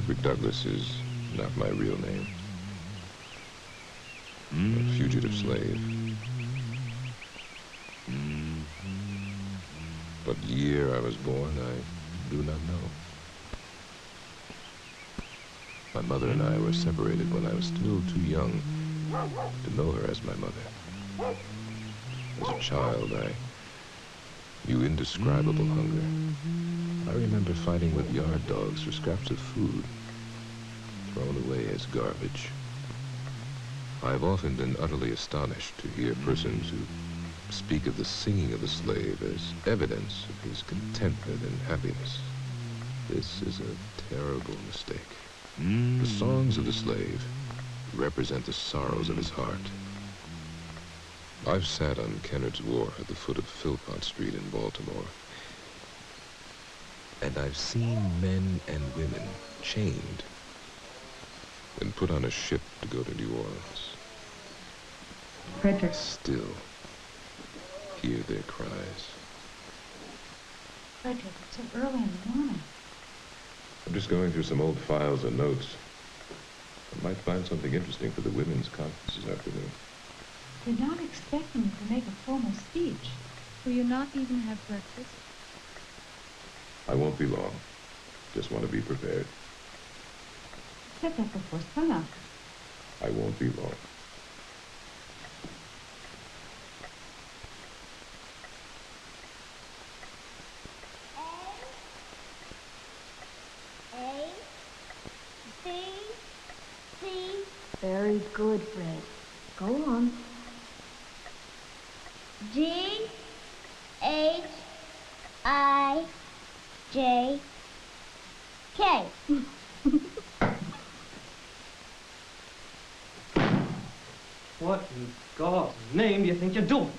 Frederick Douglass is not my real name. A fugitive slave. What year I was born, I do not know. My mother and I were separated when I was still too young to know her as my mother. As a child, I knew indescribable hunger. I remember fighting with yard dogs for scraps of food, thrown away as garbage. I have often been utterly astonished to hear persons who speak of the singing of the slave as evidence of his contentment and happiness. This is a terrible mistake. The songs of the slave represent the sorrows of his heart. I've sat on Kennard's Wharf at the foot of Philpott Street in Baltimore, and I've seen men and women chained and put on a ship to go to New Orleans. Frederick. Still hear their cries. Frederick, it's so early in the morning. I'm just going through some old files and notes. I might find something interesting for the women's conference this afternoon. You're not expecting me to make a formal speech. Will you not even have breakfast? I won't be long. Just want to be prepared. Said that before sunup. I won't be long. Very good, Fred. Go on. G, H, I, J, K. What in God's name do you think you're doing?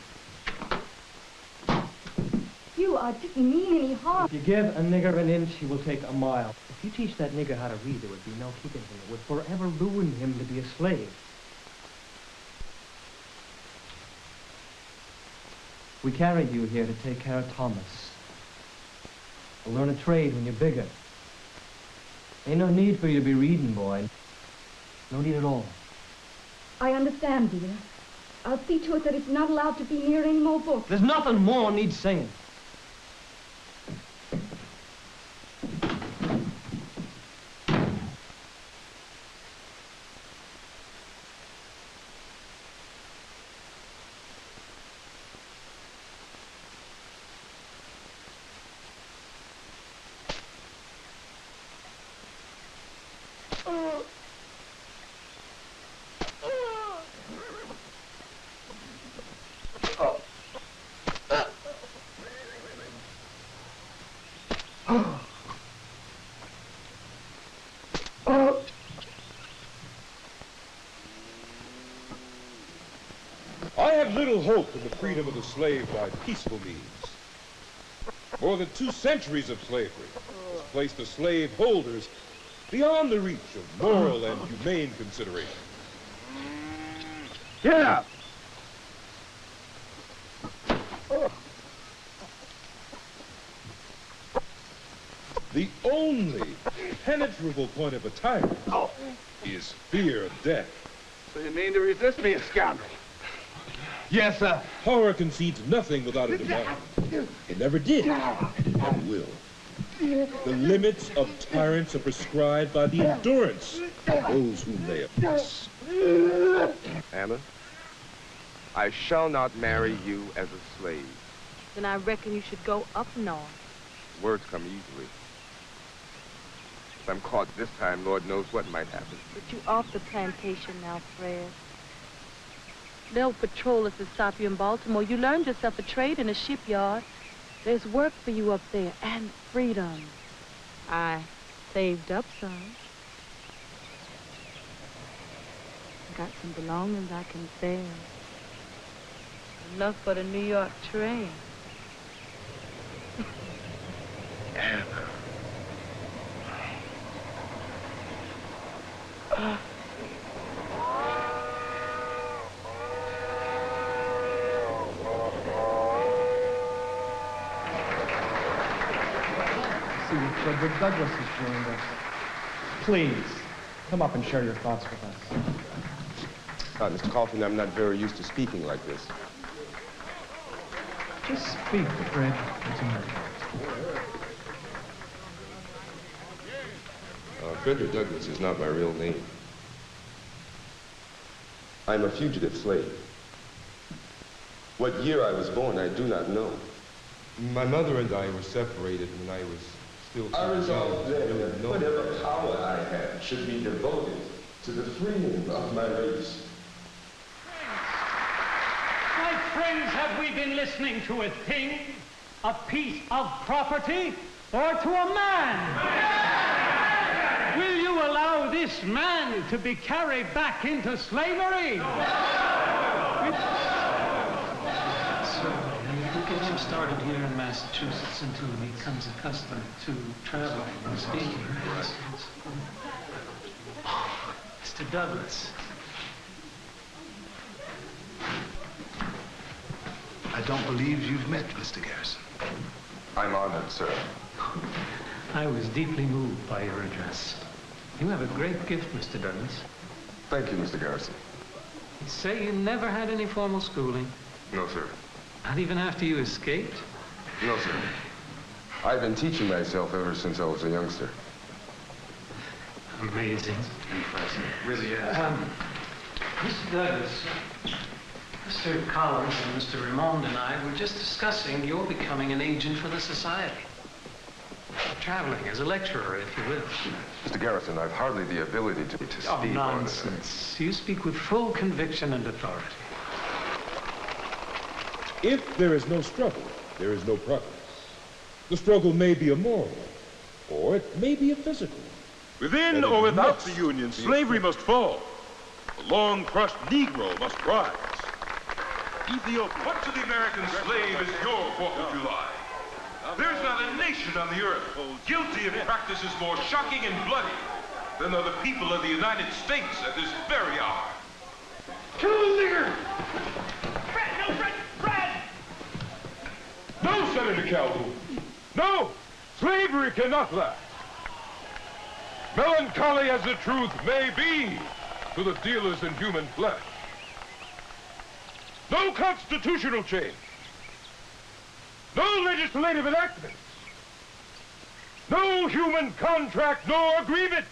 You didn't mean any harm. If you give a nigger an inch, he will take a mile. If you teach that nigger how to read, there would be no keeping him. It would forever ruin him to be a slave. We carried you here to take care of Thomas. You'll learn a trade when you're bigger. Ain't no need for you to be reading, boy. No need at all. I understand, dear. I'll see to it that it's not allowed to be near any more books. There's nothing more needs saying. I have little hope in the freedom of the slave by peaceful means. More than 2 centuries of slavery has placed the slave holders beyond the reach of moral and humane consideration. Get up! The only penetrable point of a tyrant is fear of death. So you mean to resist me, a scoundrel? Yes, sir. Horror concedes nothing without a demand. It never did, and it never will. The limits of tyrants are prescribed by the endurance of those whom they oppress. Anna, I shall not marry you as a slave. Then I reckon you should go up north. Words come easily. If I'm caught this time, Lord knows what might happen. But you off the plantation now, Fred. No patrollers to stop you in Baltimore. You learned yourself a trade in a shipyard. There's work for you up there, and freedom. I saved up some. Got some belongings I can sell. Enough for the New York train. Anna. See, Frederick Douglass has joined us. Please, come up and share your thoughts with us. Mr. Coffin, I'm not very used to speaking like this. Just speak, Fred. It's all right. Frederick Douglass is not my real name. I'm a fugitive slave. What year I was born, I do not know. My mother and I were separated when I was still too young to really know. Whatever power I have should be devoted to the freeing of my race. My friends, have we been listening to a thing, a piece of property, or to a man? Will you allow this man to be carried back into slavery? So, we'll get him started here in Massachusetts until he becomes accustomed to traveling and speaking. Mr. Douglas. I don't believe you've met Mr. Garrison. I'm honored, sir. I was deeply moved by your address. You have a great gift, Mr. Douglas. Thank you, Mr. Garrison. You say you never had any formal schooling? No, sir. Not even after you escaped? No, sir. I've been teaching myself ever since I was a youngster. Amazing. Impressive. Really is. Mr. Douglas, Mr. Collins and Mr. Raymond and I were just discussing your becoming an agent for the society. Traveling as a lecturer, if you will. Mr. Garrison, I've hardly the ability to speak Oh, nonsense. You speak with full conviction and authority. If there is no struggle, there is no progress. The struggle may be a moral, or it may be a physical. Within or without the Union, slavery must fall. The long-crushed Negro must rise. Ethiopia. What to the American slave is your 4th of July? There's not a nation on the earth guilty of practices more shocking and bloody than are the people of the United States at this very hour. Kill the nigger! No, Senator Calhoun. No! Slavery cannot last. Melancholy as the truth may be to the dealers in human flesh. No constitutional change. No legislative enactments. No human contract nor agreements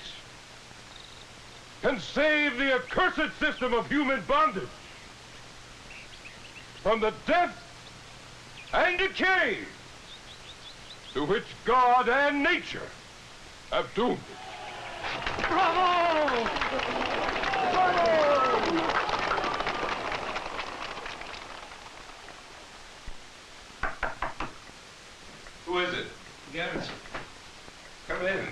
can save the accursed system of human bondage from the death and decay to which God and nature have doomed it. Bravo! Bravo! Who is it? Garrison. Come in.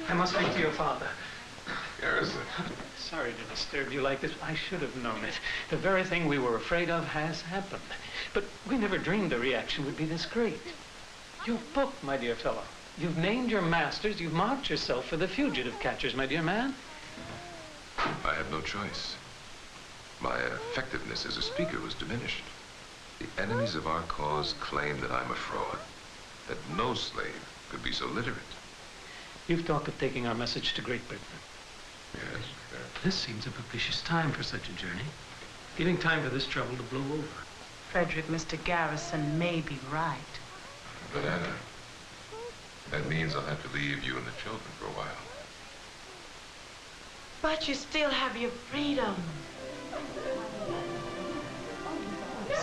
I must speak to your father. Garrison. Sorry to disturb you like this. I should have known it. The very thing we were afraid of has happened. But we never dreamed the reaction would be this great. Your book, my dear fellow. You've named your masters. You've marked yourself for the fugitive catchers, my dear man. I had no choice. My effectiveness as a speaker was diminished. The enemies of our cause claim that I'm a fraud, that no slave could be so literate. You've talked of taking our message to Great Britain. Yes, This seems a propitious time for such a journey, giving time for this trouble to blow over. Frederick, Mr. Garrison may be right. But Anna, that means I'll have to leave you and the children for a while. But you still have your freedom.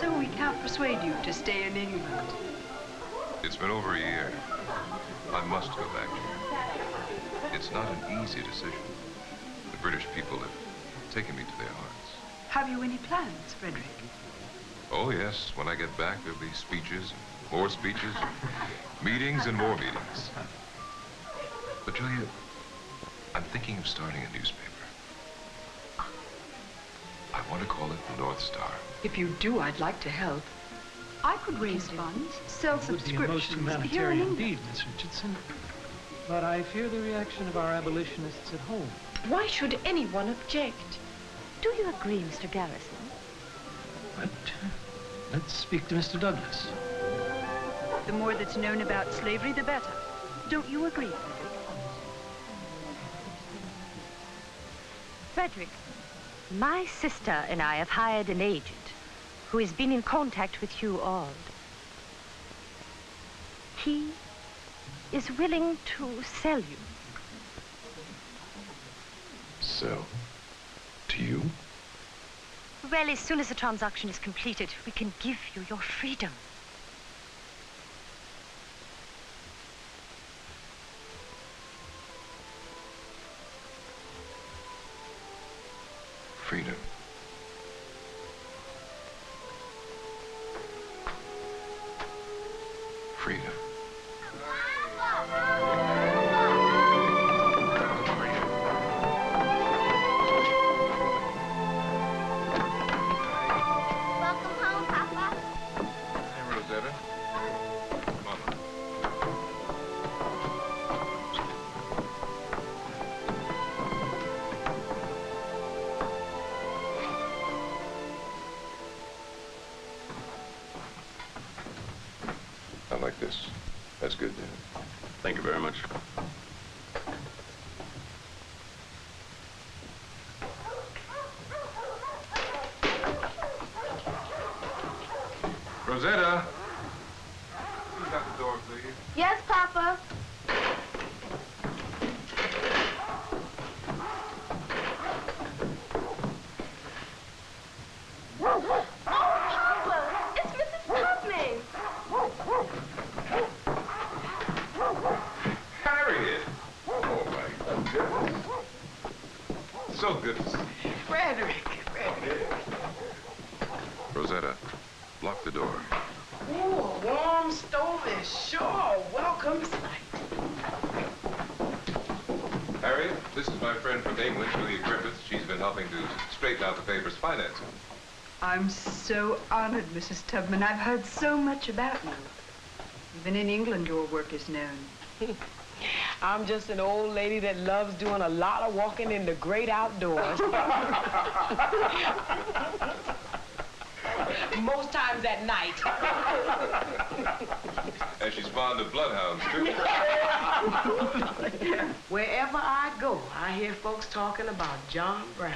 So we can't persuade you to stay in England. It's been over a year. I must go back. It's not an easy decision. The British people have taken me to their hearts. Have you any plans, Frederick? Oh, yes. When I get back, there'll be speeches, and more speeches, meetings and more meetings. But, Julia, I'm thinking of starting a newspaper. I want to call it the North Star. If you do, I'd like to help. I could raise funds, sell It would be a most subscriptions here in humanitarian England. deed, Miss Richardson. But I fear the reaction of our abolitionists at home. Why should anyone object? Do you agree, Mr. Garrison? But let's speak to Mr. Douglas. The more that's known about slavery, the better. Don't you agree? Frederick, my sister and I have hired an agent who has been in contact with you all. He is willing to sell you. Sell? To you? Well, as soon as the transaction is completed, we can give you your freedom. Freedom. Freedom. Welcome home, Papa. Hey, Rosetta. Mama. I like this. That's good, Dad. Thank you very much. Rosetta! Who's at the door, please? Yes, Papa. Oh, Papa, it's Mrs. Tubman. Harriet! Oh, my goodness. So good to see you. Frederick. Rosetta, lock the door. Ooh, a warm stove is sure a welcome sight. Harriet, this is my friend from England, Julia Griffiths. She's been helping to straighten out the paper's financing. I'm so honored, Mrs. Tubman. I've heard so much about you. Even in England, your work is known. I'm just an old lady that loves doing a lot of walking in the great outdoors. Most times at night. And she's fond of bloodhounds, too. Wherever I go, I hear folks talking about John Brown.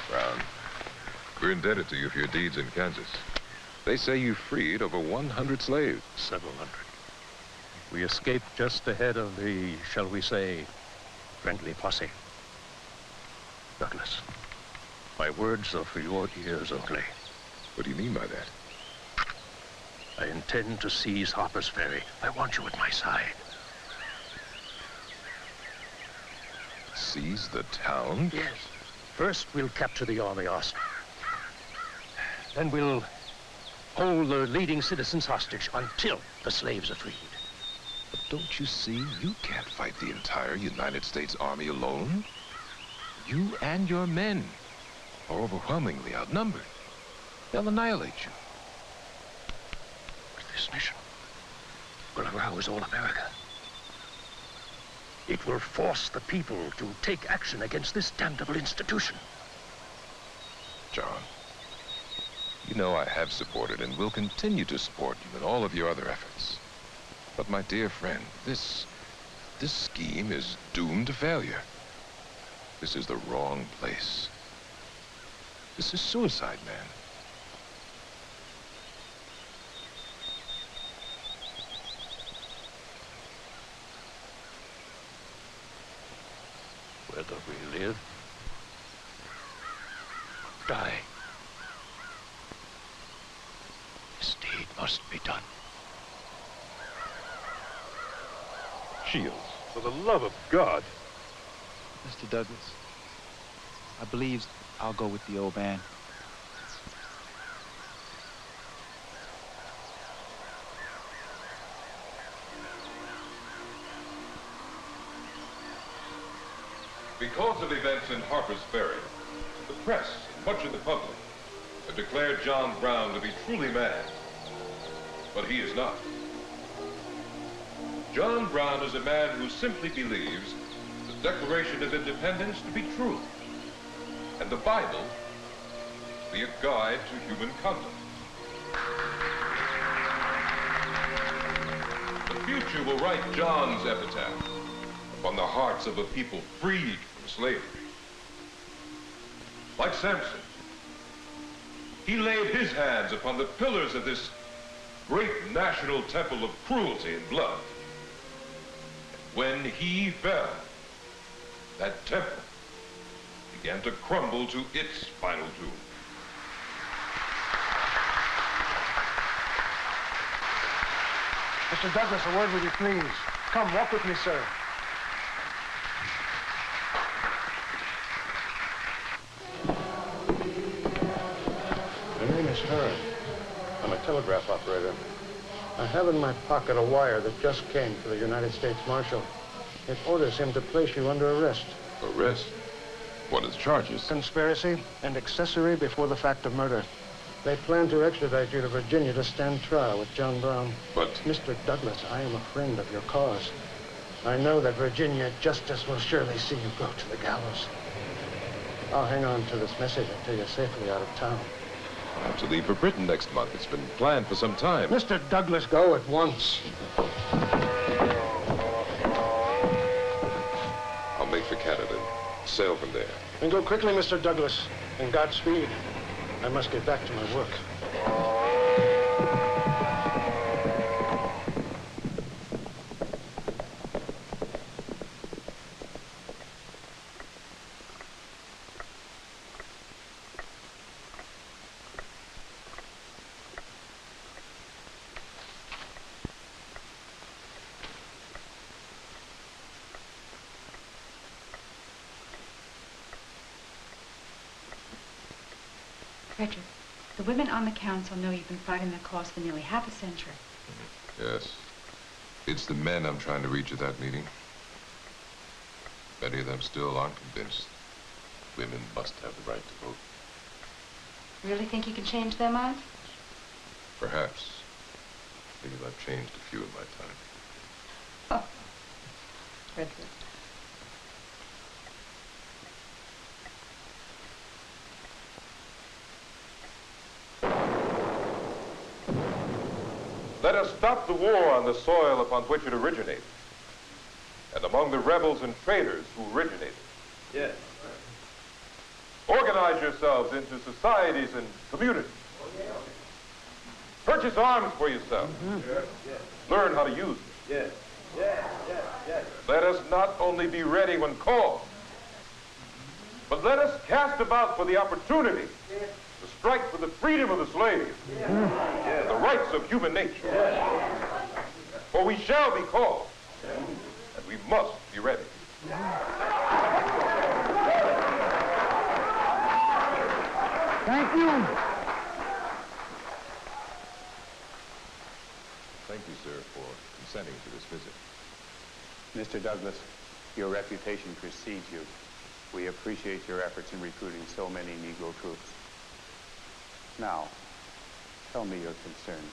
Brown, we're indebted to you for your deeds in Kansas. They say you freed over 100 slaves. Several hundred. We escaped just ahead of the, shall we say, friendly posse. Douglas, my words are for your ears only. What do you mean by that? I intend to seize Harpers Ferry. I want you at my side. Seize the town? Yes. First, we'll capture the army Oscar. Then we'll hold the leading citizens hostage until the slaves are freed. But don't you see, you can't fight the entire United States Army alone. You and your men are overwhelmingly outnumbered. They'll annihilate you. This mission will arouse all America. It will force the people to take action against this damnable institution. John, you know I have supported and will continue to support you in all of your other efforts. But my dear friend, this scheme is doomed to failure. This is the wrong place. This is suicide, man. Whether we live, die, this deed must be done. Shields, for the love of God. Mr. Douglas, I believe I'll go with the old man. Because of events in Harpers Ferry, the press and much of the public have declared John Brown to be truly mad. But he is not. John Brown is a man who simply believes the Declaration of Independence to be true, and the Bible to be a guide to human conduct. The future will write John's epitaph, upon the hearts of a people freed from slavery. Like Samson, he laid his hands upon the pillars of this great national temple of cruelty and blood. And when he fell, that temple began to crumble to its final doom. Mr. Douglas, a word with you, please. Come, walk with me, sir. My name is Harry. I'm a telegraph operator. I have in my pocket a wire that just came for the United States Marshal. It orders him to place you under arrest. Arrest? What are the charges? Conspiracy and accessory before the fact of murder. They plan to extradite you to Virginia to stand trial with John Brown. But... Mr. Douglas, I am a friend of your cause. I know that Virginia justice will surely see you go to the gallows. I'll hang on to this message until you're safely out of town. I have to leave for Britain next month. It's been planned for some time. Mr. Douglas, go at once. I'll make for Canada. Sail from there. And go quickly, Mr. Douglas. And Godspeed. I must get back to my work. Frederick, the women on the council know you've been fighting their cause for nearly half a century. Yes. It's the men I'm trying to reach at that meeting. Many of them still aren't convinced women must have the right to vote. Really think you can change their minds? Perhaps. Because I've changed a few in my time. Oh, Frederick. Let us stop the war on the soil upon which it originated, and among the rebels and traitors who originated. Yes. Organize yourselves into societies and communities. Purchase arms for yourselves. Learn how to use them. Yes. Yes. Yes. Yes. Let us not only be ready when called, but let us cast about for the opportunity to strike for the freedom of the slave and the rights of human nature. For we shall be called, and we must be ready. Thank you. Thank you, sir, for consenting to this visit. Mr. Douglas, your reputation precedes you. We appreciate your efforts in recruiting so many Negro troops. Now, tell me your concern.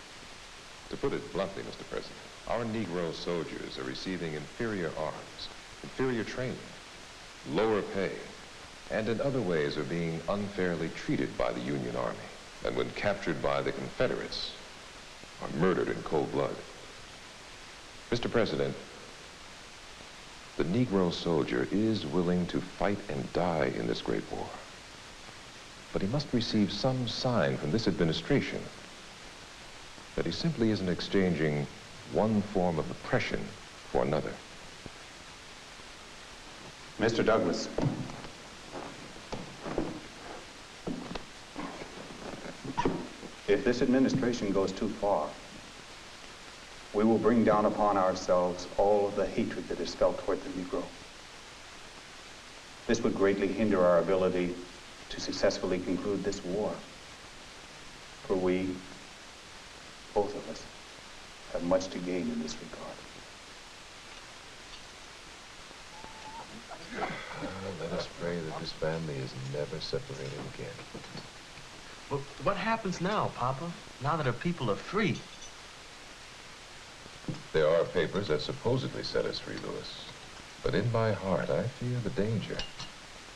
To put it bluntly, Mr. President, our Negro soldiers are receiving inferior arms, inferior training, lower pay, and in other ways are being unfairly treated by the Union Army, and when captured by the Confederates, are murdered in cold blood. Mr. President, the Negro soldier is willing to fight and die in this great war. But he must receive some sign from this administration that he simply isn't exchanging one form of oppression for another. Mr. Douglas. If this administration goes too far, we will bring down upon ourselves all of the hatred that is felt toward the Negro. This would greatly hinder our ability to successfully conclude this war. For we, both of us, have much to gain in this regard. Let us pray that this family is never separated again. But what happens now, Papa? Now that our people are free? There are papers that supposedly set us free, Louis. But in my heart, I fear the danger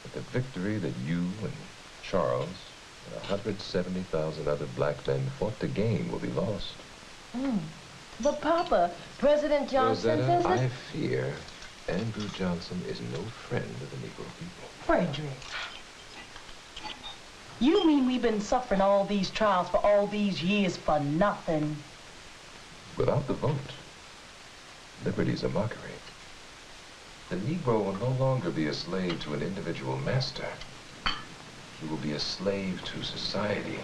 that the victory that you and Charles and 170,000 other black men fought to gain will be lost. But Papa, President Johnson says that... I fear Andrew Johnson is no friend of the Negro people. Frederick, you mean we've been suffering all these trials for all these years for nothing? Without the vote, liberty's a mockery. The Negro will no longer be a slave to an individual master. He will be a slave to society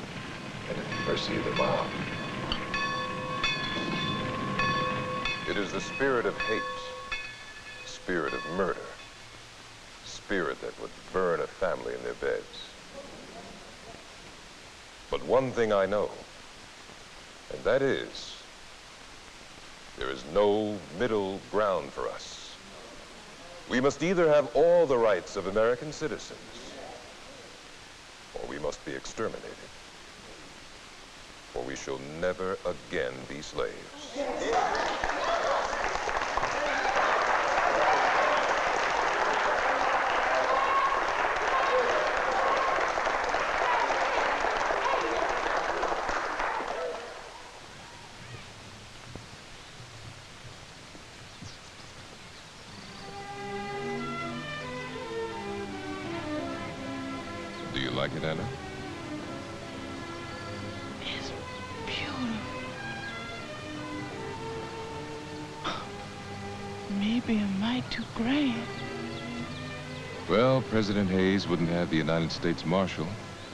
and at the mercy of the mob. It is the spirit of hate, spirit of murder, spirit that would burn a family in their beds. But one thing I know, and that is, there is no middle ground for us. We must either have all the rights of American citizens, or we must be exterminated. For we shall never again be slaves. Do you like it, Anna? It's beautiful. Maybe a mite too grand. Well, President Hayes wouldn't have the United States Marshal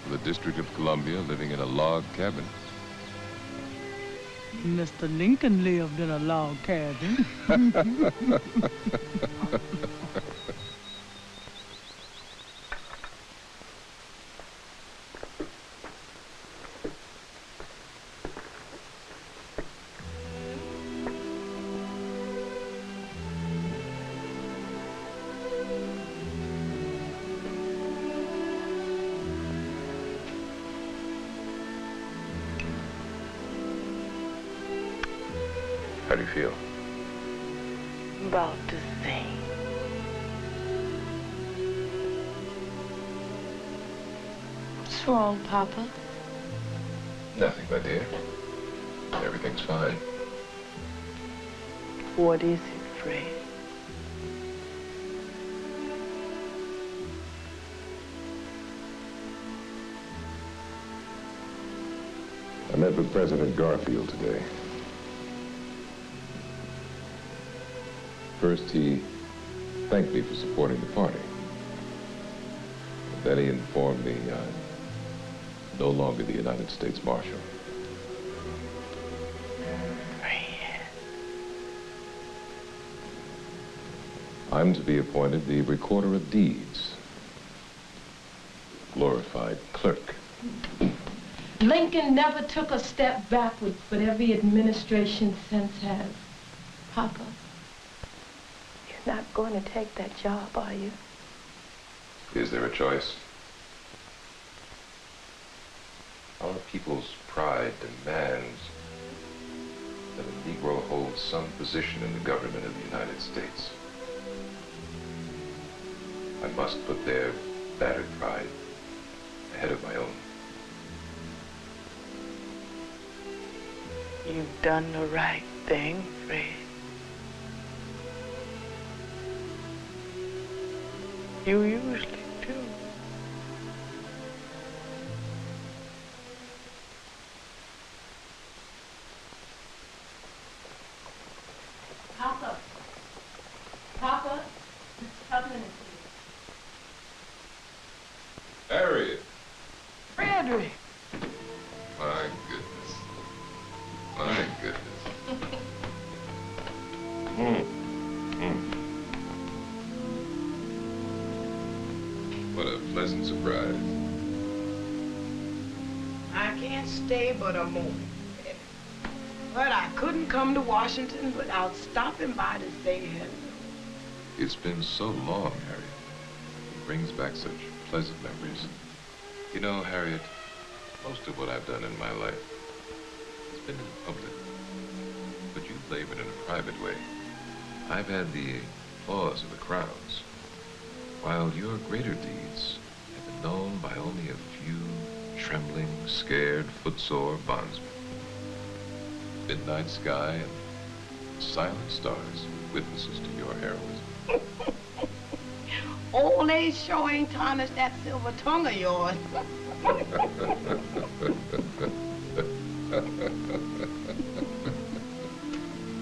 for the District of Columbia living in a log cabin. Mr. Lincoln lived in a log cabin. How do you feel? About the same. What's wrong, Papa? Nothing, my dear. Everything's fine. What is it, Fred? I met with President Garfield today. First, he thanked me for supporting the party. Then he informed me I'm no longer the United States Marshal. I'm to be appointed the Recorder of Deeds. Glorified clerk. Lincoln never took a step backwards, but every administration since has. Papa, you're not going to take that job, are you? Is there a choice? Our people's pride demands that a Negro holds some position in the government of the United States. I must put their battered pride ahead of my own. You've done the right thing, Fred. You usually do. Papa. Papa, Mr. Tubman is here. Harriet! Frederick! My goodness. My goodness. What a pleasant surprise. I can't stay but a moment. But I couldn't come to Washington without stopping by to say hello. It's been so long, Harriet. It brings back such pleasant memories. You know, Harriet, most of what I've done in my life has been in public. But you've labored in a private way. I've had the applause of the crowds, while your greater deeds have been known by only a few trembling, scared, footsore bondsmen. Midnight sky and silent stars, witnesses to your heroism. Old age sure ain't tarnished that silver tongue of yours.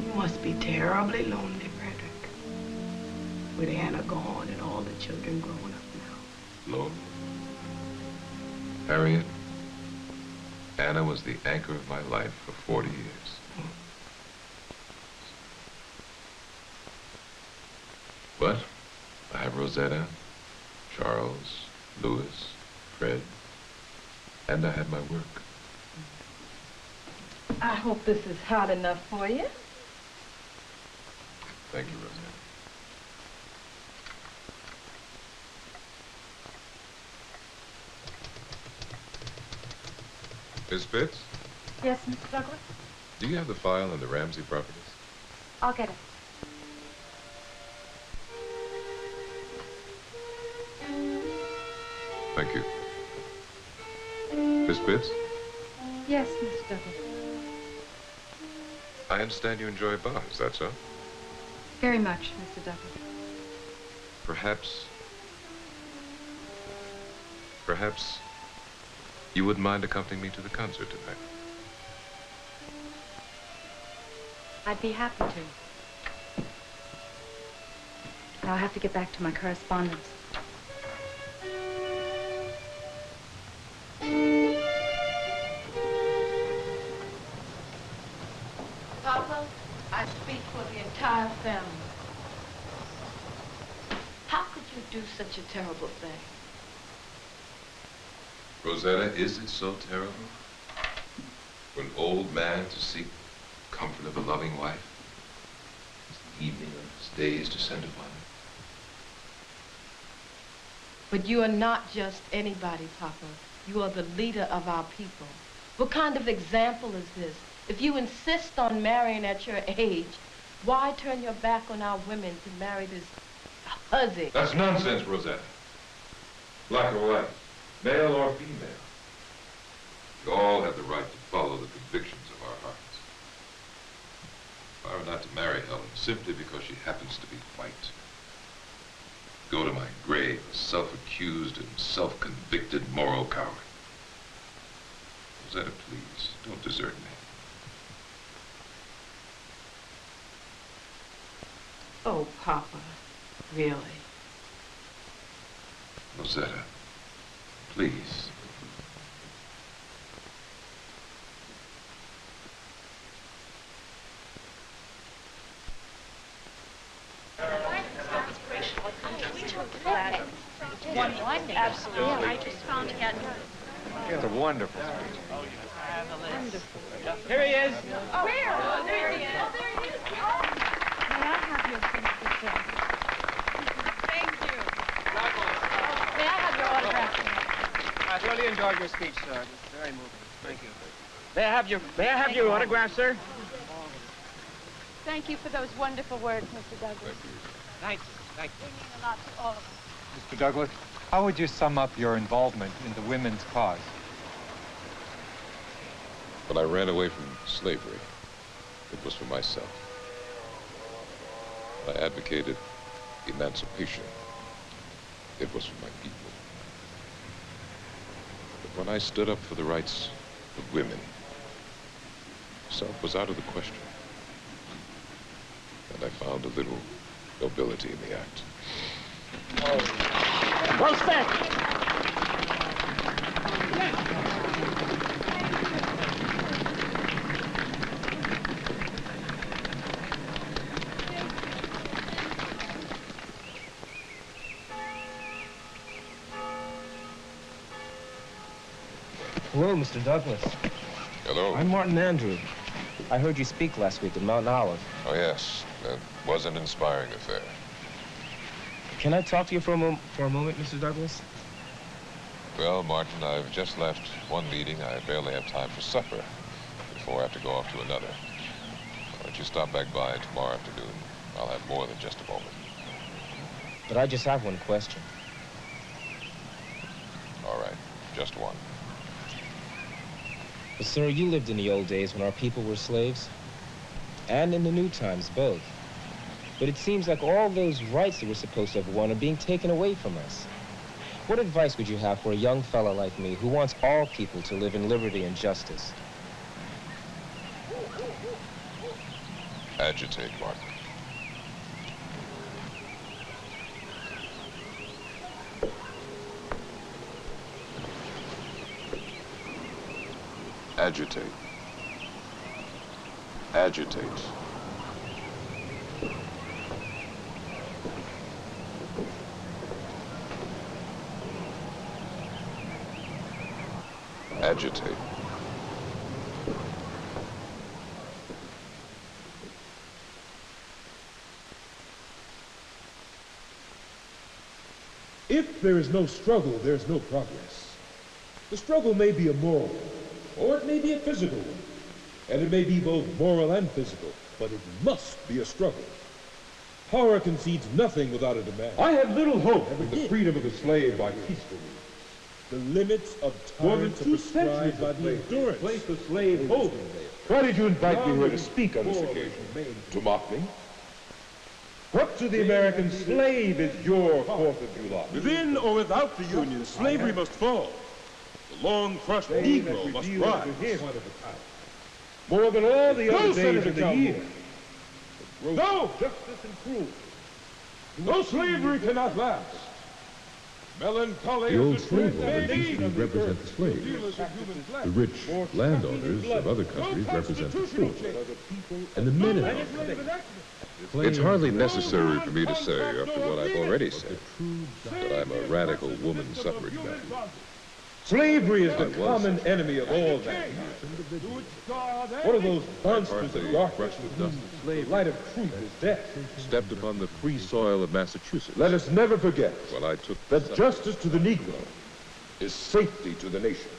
You must be terribly lonely, Frederick. With Anna gone and all the children grown up now. Lonely? Harriet, Anna was the anchor of my life for 40 years. But I have Rosetta, Charles, Louis, Fred, and I had my work. I hope this is hot enough for you. Thank you, Rosetta. Miss Pitts, Yes, Mr. Douglas? do you have the file on the Ramsey properties? I'll get it. Thank you. Miss Pitts, Yes, Mr. Douglas. I understand you enjoy bars, is that so? Very much, Mr. Douglas. Perhaps you wouldn't mind accompanying me to the concert tonight. I'd be happy to. But I'll have to get back to my correspondence. Papa, I speak for the entire family. How could you do such a terrible thing? Rosetta, is it so terrible for an old man to seek comfort of a loving wife? As the evening of his days descend upon him. But you are not just anybody, Papa. You are the leader of our people. What kind of example is this? If you insist on marrying at your age, why turn your back on our women to marry this hussy? That's nonsense, Rosetta. Black or white, male or female. We all have the right to follow the convictions of our hearts. If I were not to marry Helen simply because she happens to be white, go to my grave a self-accused and self-convicted moral coward. Rosetta, please, don't desert me. Oh, Papa, really? Rosetta, please. Absolutely. Yeah, I just found it out. It's a wonderful speech. Wonderful. Here he is. Oh, where? Oh, there he is. Oh, there he is. May I have your signature? Thank you. May I have your autograph? I really enjoyed your speech, sir. It was very moving. Thank you. May I have your autograph, sir? Thank you for those wonderful words, Mr. Douglas. Thanks. Thank They mean a lot to all of us. you. Mr. Douglas, how would you sum up your involvement in the women's cause? When I ran away from slavery, it was for myself. When I advocated emancipation, it was for my people. But when I stood up for the rights of women, self was out of the question. And I found a little nobility in the act. Well said. Hello, Mr. Douglas. Hello. I'm Martin Andrew. I heard you speak last week at Mountain Olive. Oh, yes. That was an inspiring affair. Can I talk to you for a moment, Mr. Douglas? Well, Martin, I've just left one meeting. I barely have time for supper before I have to go off to another. Why don't you stop back by tomorrow afternoon? I'll have more than just a moment. But I just have one question. All right, just one. But, sir, you lived in the old days when our people were slaves. And in the new times, both. But it seems like all those rights that we're supposed to have won are being taken away from us. What advice would you have for a young fella like me who wants all people to live in liberty and justice? Agitate, Martin. Agitate. Agitate. Agitate. If there is no struggle, there's no progress. The struggle may be a moral one, or it may be a physical one. And it may be both moral and physical, but it must be a struggle. Power concedes nothing without a demand. I had little hope in the freedom of the slave by peaceful means. The limits of tyrants are prescribed by the endurance. Place the slave holding there. Why did you invite me here to speak on this occasion? To mock me? What to the American slave is your 4th of July? Within or without the Union, slavery must fall. The long-crushed Negro must rise. More than all the other days of the Calhoun. year. No! Justice and cruelty. No slavery cannot last. Melancholy The old of the slave great owners used to represent the slaves. The rich landowners of other countries represent the poor. And the men in our country. It's hardly necessary for me to say, after what I've already said, that I'm a radical woman suffrage man. Slavery is the common enemy of all men. What are those monsters of darkness with whom the light of truth is death? Stepped upon the free soil of Massachusetts. Let us never forget when I took that justice to the Negro is safety to the nation.